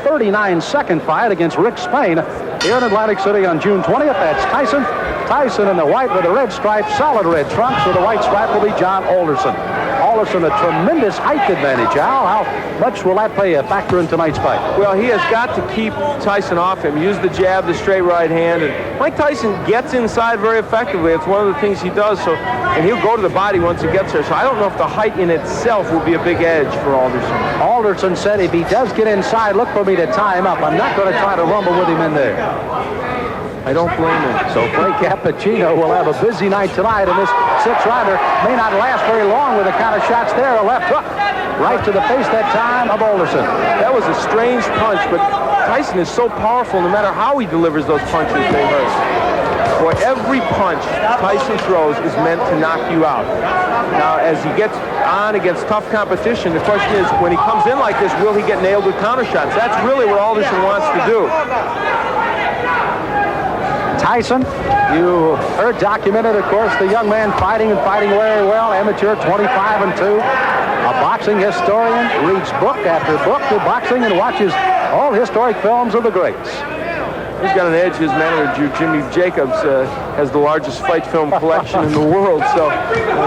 39-second fight against Rick Spain here in Atlantic City on June 20th. That's Tyson. Tyson in the white with the red stripe, solid red trunks. With the white stripe will be John Alderson. Alderson, a tremendous height advantage. Al, how much will that play a factor in tonight's fight? Well, he has got to keep Tyson off him. Use the jab, the straight right hand. And Mike Tyson gets inside very effectively. It's one of the things he does. And he'll go to the body once he gets there. So I don't know if the height in itself will be a big edge for Alderson. Alderson said if he does get inside, look for me to tie him up. I'm not going to try to rumble with him in there. I don't blame him. So Frank Cappuccino will have a busy night tonight, and this six-rounder may not last very long with the kind of shots there. A left hook right to the face that time of Alderson. That was a strange punch, but Tyson is so powerful. No matter how he delivers those punches, they hurt. Boy, every punch Tyson throws is meant to knock you out. Now, as he gets on against tough competition, the question is, when he comes in like this, will he get nailed with counter shots? That's really what Alderson wants to do. Tyson, you heard documented, of course, the young man fighting very well, amateur 25-2. A boxing historian, reads book after book of boxing and watches all historic films of the greats. He's got an edge. His manager, Jimmy Jacobs, has the largest fight film collection in the world, so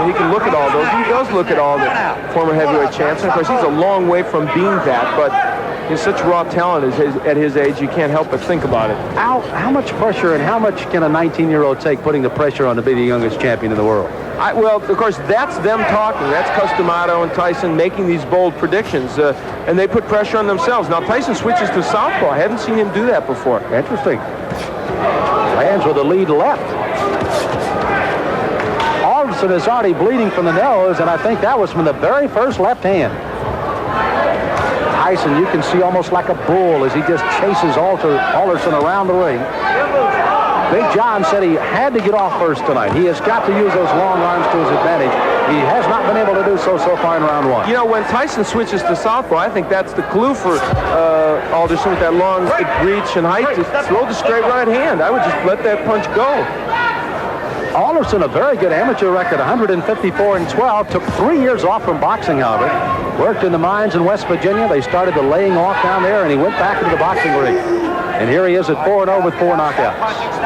he can look at all those. He does look at all the former heavyweight champs, and of course, he's a long way from being that, but he's such raw talent at his age, you can't help but think about it. How much pressure and how much can a 19-year-old take putting the pressure on to be the youngest champion in the world? Well, of course, that's them talking. That's Customato and Tyson making these bold predictions, and they put pressure on themselves. Now, Tyson switches to southpaw. I haven't seen him do that before. Interesting. Lands with the lead left. Alderson is already bleeding from the nose, and I think that was from the very first left hand. Tyson, you can see almost like a bull as he just chases Alderson around the ring. Big John said he had to get off first tonight. He has got to use those long arms to his advantage. He has not been able to do so far in round one. You know, when Tyson switches to southpaw, I think that's the clue for Alderson with that long reach and height to throw the straight right hand. I would just let that punch go. Alderson, a very good amateur record, 154-12. Took 3 years off from boxing, however. Worked in the mines in West Virginia. They started the laying off down there, and he went back into the boxing ring. And here he is at 4-0 with 4 knockouts.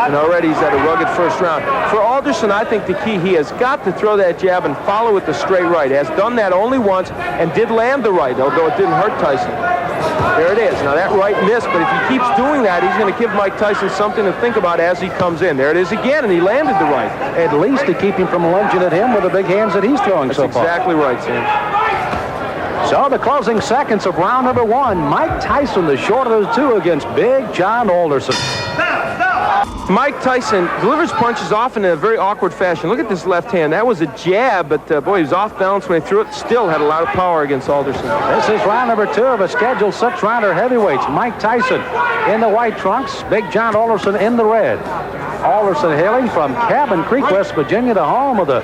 And already he's had a rugged first round. For Alderson, I think the key, he has got to throw that jab and follow with the straight right. Has done that only once and did land the right, although it didn't hurt Tyson. There it is. Now that right missed, but if he keeps doing that, he's going to give Mike Tyson something to think about as he comes in. There it is again, and he landed the right. At least to keep him from lunging at him with the big hands that he's throwing so far. That's exactly right, Sam. So the closing seconds of round number one. Mike Tyson, the shorter of the two, against Big John Alderson. Mike Tyson delivers punches often in a very awkward fashion. Look at this left hand. That was a jab, but boy, he was off balance when he threw it. Still had a lot of power against Alderson. This is round number two of a scheduled six-rounder heavyweights. Mike Tyson in the white trunks, Big John Alderson in the red. Alderson hailing from Cabin Creek, West Virginia, the home of the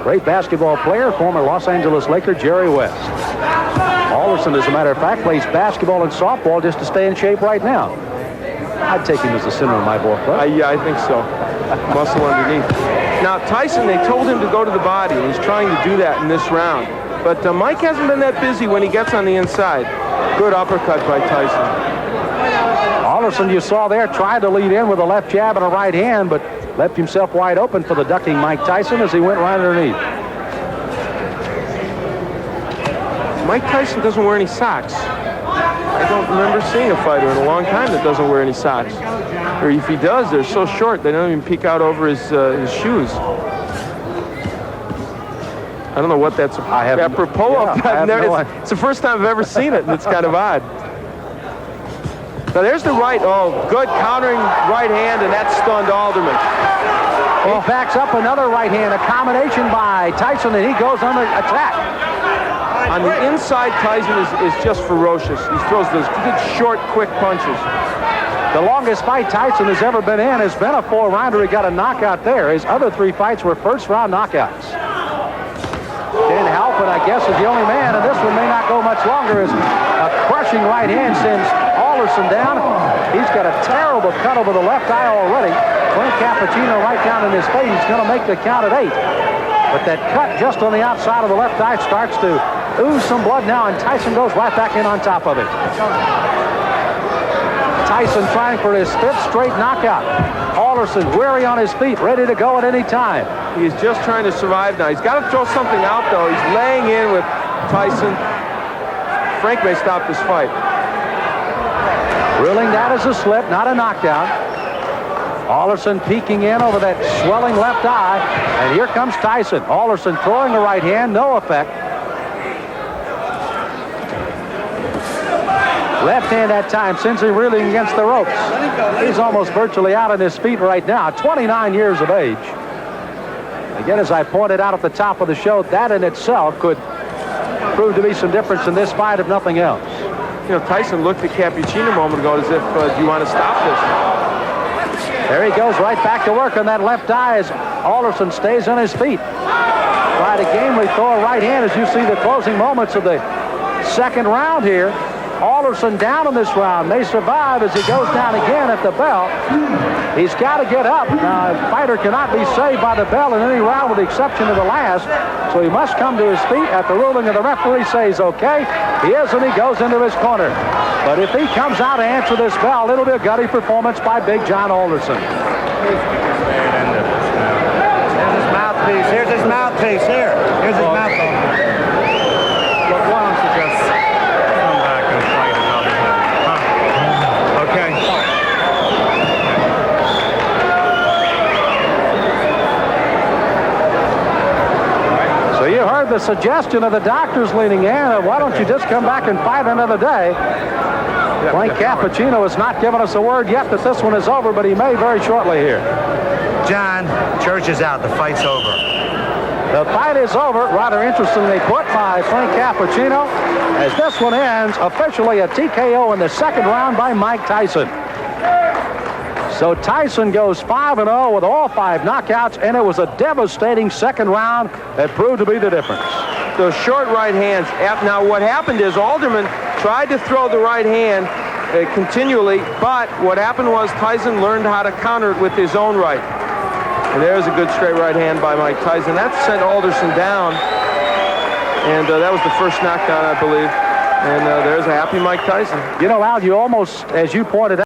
great basketball player, former Los Angeles Laker Jerry West. Alderson, as a matter of fact, plays basketball and softball just to stay in shape right now. I'd take him as the center of my ball club. Yeah, I think so. Muscle underneath. Now, Tyson, they told him to go to the body, and he's trying to do that in this round. But Mike hasn't been that busy when he gets on the inside. Good uppercut by Tyson. Alderson, you saw there, tried to lead in with a left jab and a right hand, but left himself wide open for the ducking Mike Tyson as he went right underneath. Mike Tyson doesn't wear any socks. I don't remember seeing a fighter in a long time that doesn't wear any socks. Or if he does, they're so short they don't even peek out over his shoes. I don't know what that's apropos of. It's the first time I've ever seen it, and it's kind of odd. Now there's the right. Oh, good countering right hand, and that stunned Alderman. He backs up another right hand, a combination by Tyson, and he goes on the attack. On the inside, Tyson is just ferocious. He throws those good, short, quick punches. The longest fight Tyson has ever been in has been a 4-rounder. He got a knockout there. His other 3 fights were first-round knockouts. Didn't help, and I guess is the only man, and this one may not go much longer, as a crushing right hand sends Alderson down. He's got a terrible cut over the left eye already. Frank Cappuccino right down in his face. He's going to make the count at 8. But that cut just on the outside of the left eye starts to ooze some blood now, and Tyson goes right back in on top of it. Tyson trying for his 5th straight knockout. Alderson weary on his feet, ready to go at any time. He's just trying to survive now. He's got to throw something out, though. He's laying in with Tyson. Frank may stop this fight. Ruling that as a slip, not a knockdown. Alderson peeking in over that swelling left eye. And here comes Tyson. Alderson throwing the right hand, no effect. Left hand that time, Cincy reeling against the ropes. He's almost virtually out on his feet right now, 29 years of age. Again, as I pointed out at the top of the show, that in itself could prove to be some difference in this fight, if nothing else. You know, Tyson looked at Cappuccino a moment ago as if, do you want to stop this? There he goes right back to work on that left eye as Alderson stays on his feet. Try to gamely throw a right hand as you see the closing moments of the second round here. Alderson down in this round, may survive as he goes down again at the bell. He's got to get up. Now, a fighter cannot be saved by the bell in any round with the exception of the last, so he must come to his feet at the ruling of the referee says okay. He is, and he goes into his corner. But if he comes out to answer this bell, it'll be a gutty performance by Big John Alderson. Here's his mouthpiece. Here's his mouthpiece. Here's his mouthpiece. Look, why don't you just come back and fight another time? Huh? Okay. So you heard the suggestion of the doctors leaning in. Why don't you just come back and fight another day? Frank Cappuccino has not given us a word yet that this one is over, but he may very shortly here. John, Church is out. The fight's over. The fight is over, rather interestingly put by Frank Cappuccino, as this one ends officially a TKO in the second round by Mike Tyson. So Tyson goes 5-0 with all 5 knockouts, and it was a devastating second round that proved to be the difference. Those short right hands. Now, what happened is Alderman tried to throw the right hand continually, but what happened was Tyson learned how to counter it with his own right. And there's a good straight right hand by Mike Tyson. That sent Alderson down, and that was the first knockdown, I believe. And there's a happy Mike Tyson. You know, Al, you almost, as you pointed out,